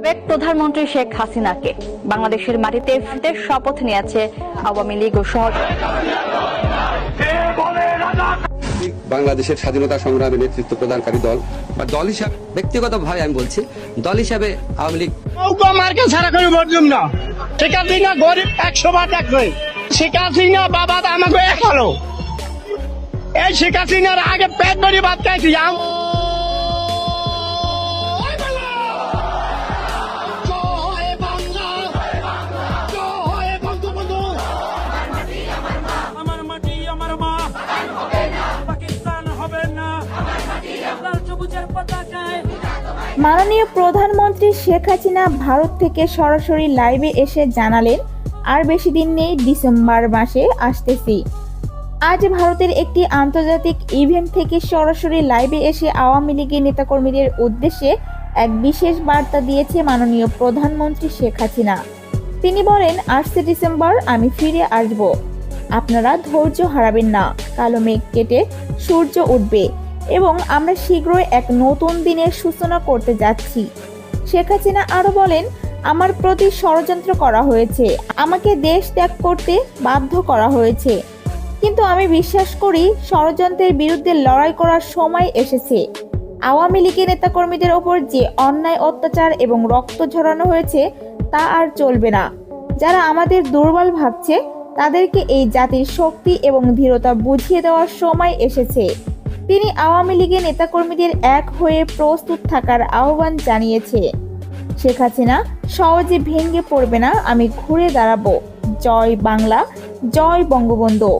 সাবেক প্রধানমন্ত্রী শেখ হাসিনাকে বাংলাদেশের মাটিতে ফিরতে শপথ নিয়েছে আওয়ামী লীগ ও বাংলাদেশের স্বাধীনতা সংগ্রামে নেতৃত্ব প্রদানকারী দল বা দল হিসাবে ব্যক্তিগতভাবে আমি বলছি দল হিসাবে আওয়ামী লীগ মার্কে ছাড়া করে বললাম না। শেখ হাসিনা গরিব 100 থাকবে। শেখ হাসিনা বাবা আমাকে একালো। এই শেখ হাসিনার আগে পেট ভরি ভাত খাইছি। মাননীয় প্রধানমন্ত্রী শেখ হাসিনা ভারত থেকে সরাসরি লাইভে এসে জানালেন, আর বেশি দিন নেই, ডিসেম্বর মাসে আসতেছি। আজ ভারতের একটি আন্তর্জাতিক ইভেন্ট থেকে সরাসরি লাইভে এসে আওয়ামী লীগের নেতাকর্মীদের উদ্দেশ্যে এক বিশেষ বার্তা দিয়েছে মাননীয় প্রধানমন্ত্রী শেখ হাসিনা। তিনি বলেন, আসছে ডিসেম্বর আমি ফিরে আসব। আপনারা ধৈর্য হারাবেন না, কালো মেঘ কেটে সূর্য উঠবে এবং আমরা শীঘ্রই এক নতুন দিনের সূচনা করতে যাচ্ছি। শেখ হাসিনা আরও বলেন, আমার প্রতি ষড়যন্ত্র করা হয়েছে, আমাকে দেশ ত্যাগ করতে বাধ্য করা হয়েছে, কিন্তু আমি বিশ্বাস করি ষড়যন্ত্রের বিরুদ্ধে লড়াই করার সময় এসেছে। আওয়ামী লীগের নেতাকর্মীদের ওপর যে অন্যায় অত্যাচার এবং রক্ত ঝরানো হয়েছে তা আর চলবে না। যারা আমাদের দুর্বল ভাবছে তাদেরকে এই জাতির শক্তি এবং ধীরতা বুঝিয়ে দেওয়ার সময় এসেছে। তিনি আওয়ামী লীগের নেতাকর্মীদের এক হয়ে প্রস্তুত থাকার আহ্বান জানিয়েছে। শেখ হাসিনা সহজে ভেঙে পড়বে না, আমি ঘুরে দাঁড়াবো। জয় বাংলা, জয় বঙ্গবন্ধু।